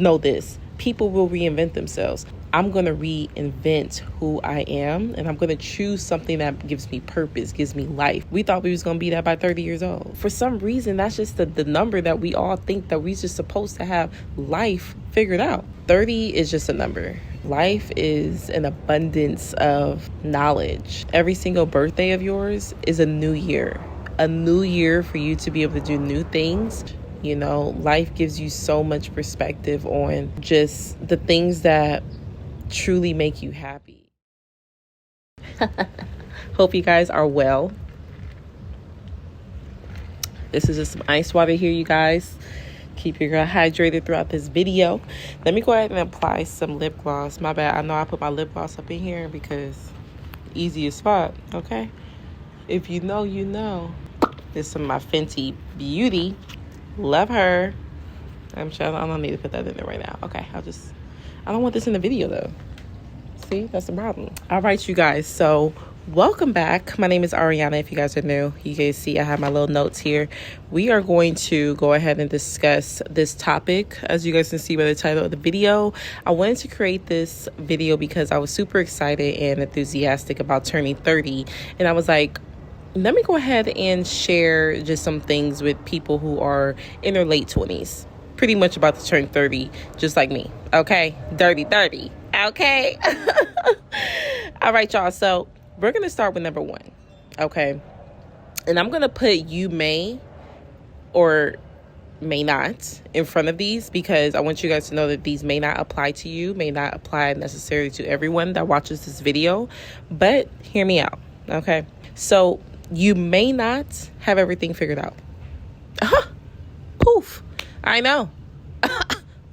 know this. People will reinvent themselves. I'm going to reinvent who I am, and I'm going to choose something that gives me purpose, gives me life. We thought we was going to be that by 30 years old. For some reason, that's just the number that we all think that we're just supposed to have life figured out. 30 is just a number. Life is an abundance of knowledge. Every single birthday of yours is a new year. A new year for you to be able to do new things. You know, life gives you so much perspective on just the things that truly make you happy. Hope you guys are well. This is just some ice water here, you guys. Keep your girl hydrated throughout this video. Let me go ahead and apply some lip gloss. My bad. I know I put my lip gloss up in here because easiest spot, okay? If you know, you know. This is some of my Fenty Beauty. Love her. I don't need to put that in there right now. Okay, I don't want this in the video though. See, that's the problem. All right, you guys. So welcome back. My name is Ariana. If you guys are new, you guys see I have my little notes here. We are going to go ahead and discuss this topic. As you guys can see by the title of the video, I wanted to create this video because I was super excited and enthusiastic about turning 30. And I was like, let me go ahead and share just some things with people who are in their late 20s. Pretty much about to turn 30, just like me. Okay? Dirty 30. Okay? All right, y'all. So we're going to start with number 1. Okay? And I'm going to put you may or may not in front of these because I want you guys to know that these may not apply to you, may not apply necessarily to everyone that watches this video. But hear me out. Okay? So you may not have everything figured out. Poof. I know.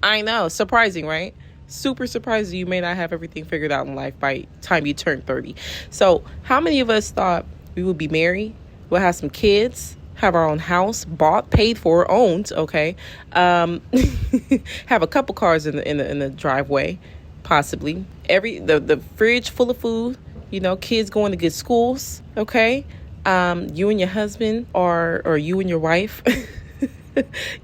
I know. Surprising, right? Super surprising. You may not have everything figured out in life by the time you turn 30. So how many of us thought we would be married, we'll have some kids, have our own house, bought, paid for, owned, okay? Have a couple cars in the driveway, possibly. The fridge full of food, you know, kids going to good schools, okay? You and your husband or you and your wife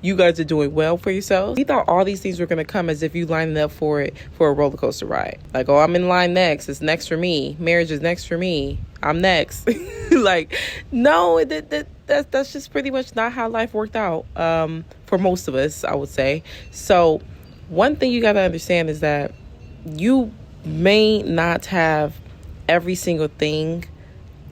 you guys are doing well for yourselves. We thought all these things were going to come as if you lined up for it for a roller coaster ride. Like, oh, I'm in line next. It's next for me. Marriage is next for me. I'm next. Like, no, that's just pretty much not how life worked out for most of us, I would say. So one thing you got to understand is that you may not have every single thing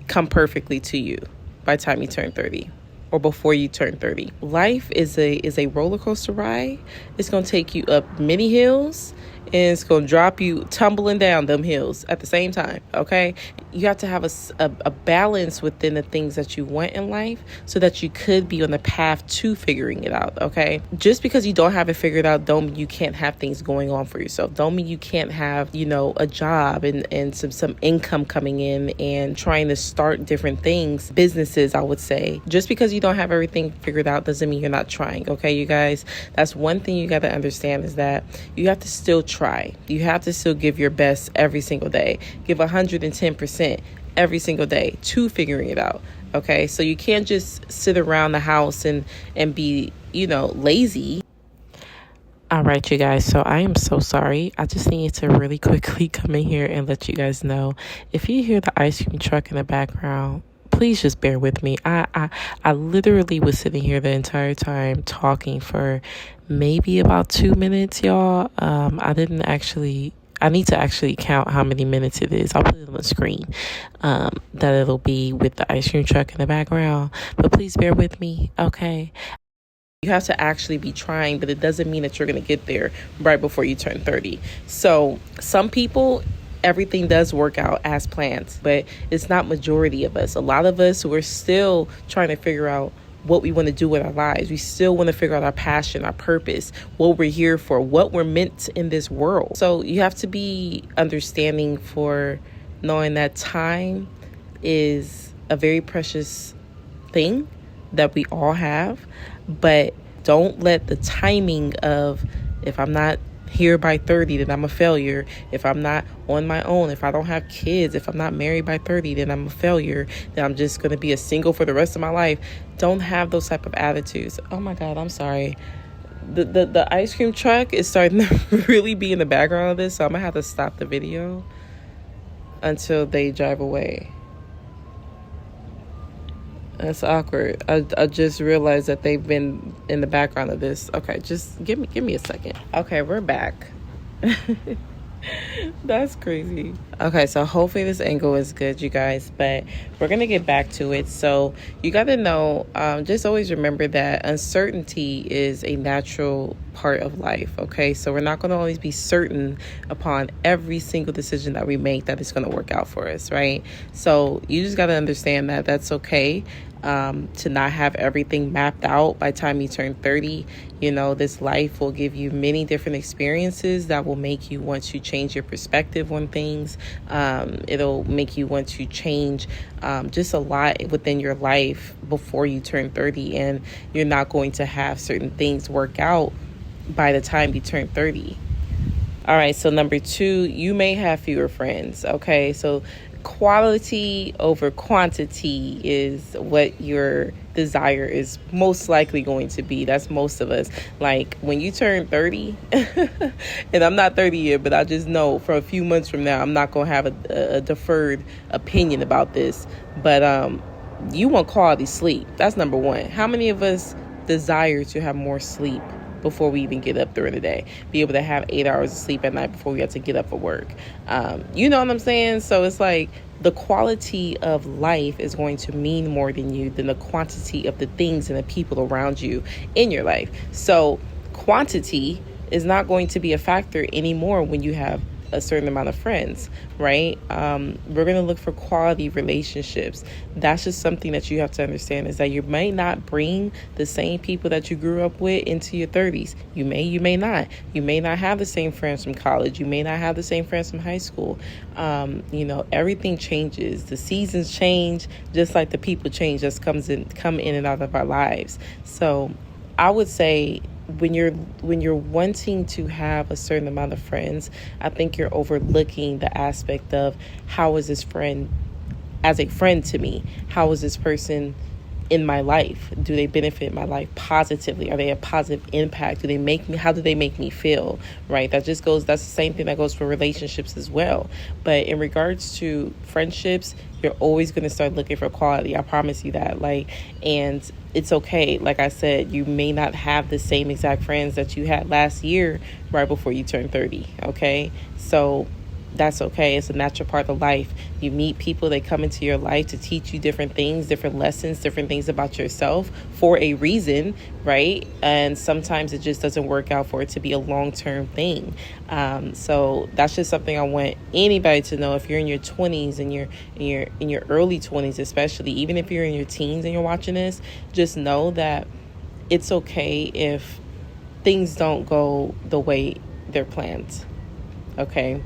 come perfectly to you by the time you turn 30. Or before you turn 30. Life is a roller coaster ride. It's going to take you up many hills and it's going to drop you tumbling down them hills at the same time, okay? You have to have a balance within the things that you want in life so that you could be on the path to figuring it out, okay? Just because you don't have it figured out don't mean you can't have things going on for yourself. Don't mean you can't have, you know, a job and some income coming in and trying to start different things, businesses, I would say. Just because you don't have everything figured out doesn't mean you're not trying, okay, you guys? That's one thing you got to understand is that you have to still try. You have to still give your best every single day. Give 110% every single day to figuring it out. Okay, so you can't just sit around the house and be, you know, lazy. All right, you guys. So I am so sorry. I just needed to really quickly come in here and let you guys know. If you hear the ice cream truck in the background, please just bear with me. I literally was sitting here the entire time talking for maybe about 2 minutes, y'all. I need to actually count how many minutes it is. I'll put it on the screen that it'll be with the ice cream truck in the background. But please bear with me, okay? You have to actually be trying, but it doesn't mean that you're going to get there right before you turn 30. So some people, everything does work out as planned, but it's not majority of us. A lot of us, we're still trying to figure out what we want to do with our lives. We still want to figure out our passion, our purpose, what we're here for, what we're meant in this world. So you have to be understanding for knowing that time is a very precious thing that we all have, but don't let the timing of, if I'm not here by 30, then I'm a failure. If I'm not on my own, if I don't have kids, if I'm not married by 30, then I'm a failure. Then I'm just going to be a single for the rest of my life. Don't have those type of attitudes. Oh my God, I'm sorry. The ice cream truck is starting to really be in the background of this, so I'm gonna have to stop the video until they drive away. That's awkward. I just realized that they've been in the background of this. Okay, just give me a second. Okay, we're back. That's crazy. Okay, so hopefully this angle is good, you guys, but we're gonna get back to it. So you gotta know, just always remember that uncertainty is a natural part of life. Okay, so we're not gonna always be certain upon every single decision that we make that it's gonna work out for us, right? So you just gotta understand that that's okay. To not have everything mapped out by the time you turn 30. You know, this life will give you many different experiences that will make you want to change your perspective on things. It'll make you want to change just a lot within your life before you turn 30, and you're not going to have certain things work out by the time you turn 30. All right, so number 2, you may have fewer friends. Okay, so quality over quantity is what your desire is most likely going to be. That's most of us. Like when you turn 30, and I'm not 30 yet, but I just know for a few months from now, I'm not going to have a deferred opinion about this. But you want quality sleep. That's number 1. How many of us desire to have more sleep before we even get up during the day, be able to have 8 hours of sleep at night before we have to get up for work? You know what I'm saying? So it's like the quality of life is going to mean more than the quantity of the things and the people around you in your life. So quantity is not going to be a factor anymore when you have a certain amount of friends, right? We're going to look for quality relationships. That's just something that you have to understand, is that you may not bring the same people that you grew up with into your 30s. You may not. You may not have the same friends from college. You may not have the same friends from high school. You know, everything changes. The seasons change, just like the people change that come in and out of our lives. So I would say, when you're wanting to have a certain amount of friends, I think you're overlooking the aspect of, how is this friend as a friend to me? How is this person in my life? Do they benefit my life positively? Are they a positive impact? How do they make me feel? Right? That's the same thing that goes for relationships as well. But in regards to friendships, you're always going to start looking for quality. I promise you that. And it's okay. Like I said, you may not have the same exact friends that you had last year right before you turn 30. Okay. So that's okay. It's a natural part of life. You meet people, they come into your life to teach you different things, different lessons, different things about yourself for a reason, right? And sometimes it just doesn't work out for it to be a long-term thing. So that's just something I want anybody to know. If you're in your 20s and you're in your early 20s, especially, even if you're in your teens and you're watching this, just know that it's okay if things don't go the way they're planned. Okay.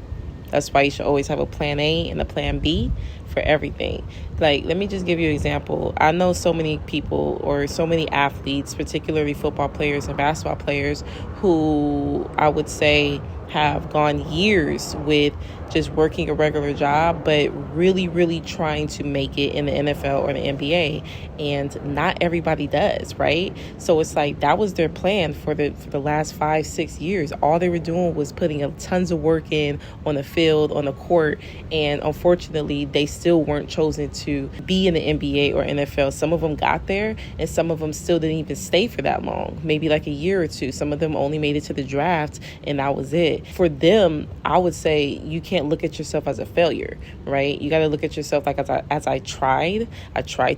That's why you should always have a plan A and a plan B for everything. Like, let me just give you an example. I know so many people, or so many athletes, particularly football players and basketball players, who I would say have gone years with just working a regular job, but really, really trying to make it in the NFL or the NBA. And not everybody does, right? So it's like, that was their plan for the last 5-6 years. All they were doing was putting tons of work in on the field, on the court. And unfortunately, they still weren't chosen to be in the NBA or NFL. Some of them got there, and some of them still didn't even stay for that long, maybe like a year or two. Some of them only made it to the draft, and that was it. For them, I would say you can't look at yourself as a failure, right? You got to look at yourself like, as I tried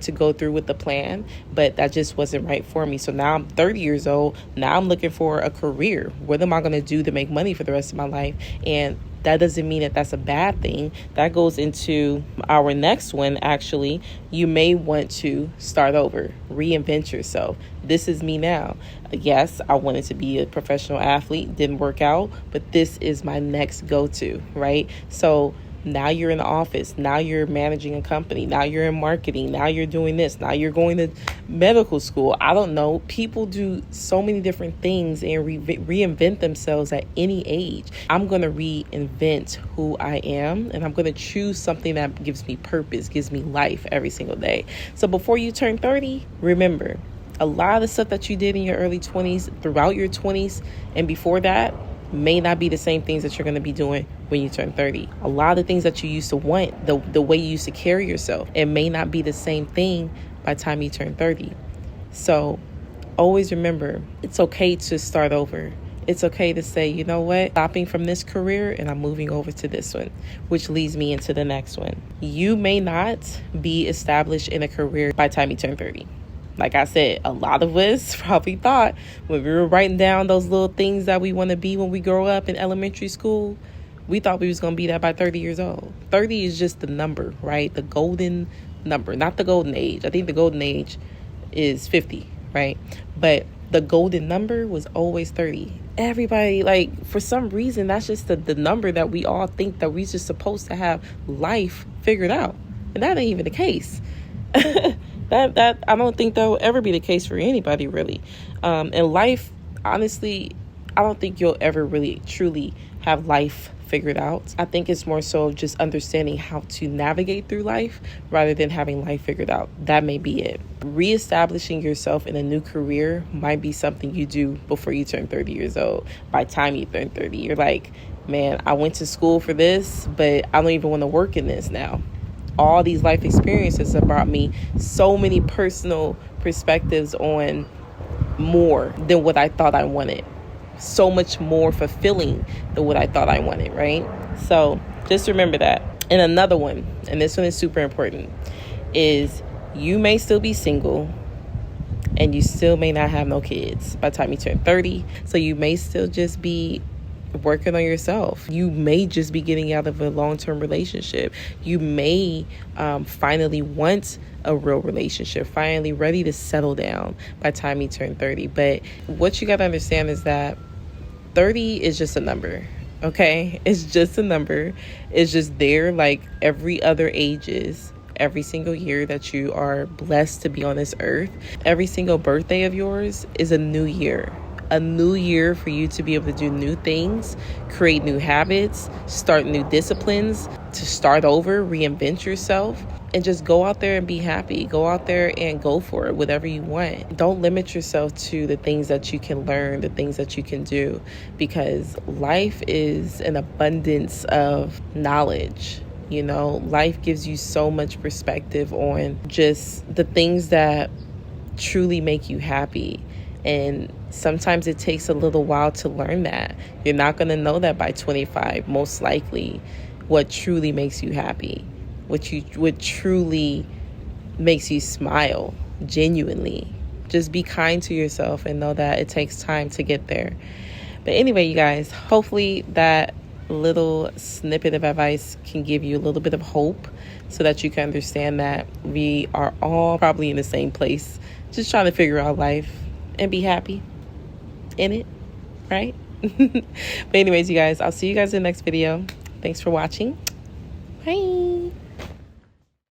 to go through with the plan, but that just wasn't right for me. So now I'm 30 years old. Now I'm looking for a career. What am I going to do to make money for the rest of my life? And that doesn't mean that that's a bad thing. That goes into our next one, actually. You may want to start over, reinvent yourself. This is me now. Yes, I wanted to be a professional athlete, didn't work out, but this is my next go-to, right? So now you're in the office. Now you're managing a company. Now you're in marketing. Now you're doing this. Now you're going to medical school. I don't know. People do so many different things and reinvent themselves at any age. I'm going to reinvent who I am, and I'm going to choose something that gives me purpose, gives me life every single day. So before you turn 30, remember, A lot of the stuff that you did in your early 20s, throughout your 20s, and before that may not be the same things that you're going to be doing when you turn 30. A lot of the things that you used to want, the way you used to carry yourself, it may not be the same thing by the time you turn 30. So always remember, it's okay to start over. It's okay to say, you know what, stopping from this career and I'm moving over to this one, which leads me into the next one. You may not be established in a career by the time you turn 30. Like I said, a lot of us probably thought when we were writing down those little things that we want to be when we grow up in elementary school, we thought we was going to be that by 30 years old. 30 is just the number, right? The golden number, not the golden age. I think the golden age is 50, right? But the golden number was always 30. Everybody, like, for some reason, that's just the number that we all think that we just supposed to have life figured out. And that ain't even the case. That I don't think that will ever be the case for anybody, really. And life, honestly, I don't think you'll ever really truly have life figured out. I think it's more so just understanding how to navigate through life rather than having life figured out. That may be it. Reestablishing yourself in a new career might be something you do before you turn 30 years old. By the time you turn 30, you're like, man, I went to school for this, but I don't even want to work in this now. All these life experiences have brought me so many personal perspectives on more than what I thought I wanted. So much more fulfilling than what I thought I wanted, right? So just remember that. And another one, and this one is super important, is you may still be single and you still may not have no kids by the time you turn 30. So you may still just be working on yourself. You may just be getting out of a long-term relationship. You may finally want a real relationship, finally ready to settle down by the time you turn 30. But what you got to understand is that 30 is just a number, okay? It's just a number. It's just there like every other age is. Every single year that you are blessed to be on this earth, every single birthday of yours is a new year. A new year for you to be able to do new things, create new habits, start new disciplines, to start over, reinvent yourself, and just go out there and be happy. Go out there and go for it, whatever you want. Don't limit yourself to the things that you can learn, the things that you can do, because life is an abundance of knowledge. You know, life gives you so much perspective on just the things that truly make you happy. And sometimes it takes a little while to learn that. You're not going to know that by 25, most likely, what truly makes you happy, what truly makes you smile, genuinely. Just be kind to yourself and know that it takes time to get there. But anyway, you guys, hopefully that little snippet of advice can give you a little bit of hope so that you can understand that we are all probably in the same place, just trying to figure out life and be happy in it, right? But anyways, you guys, I'll see you guys in the next video. Thanks for watching. Bye.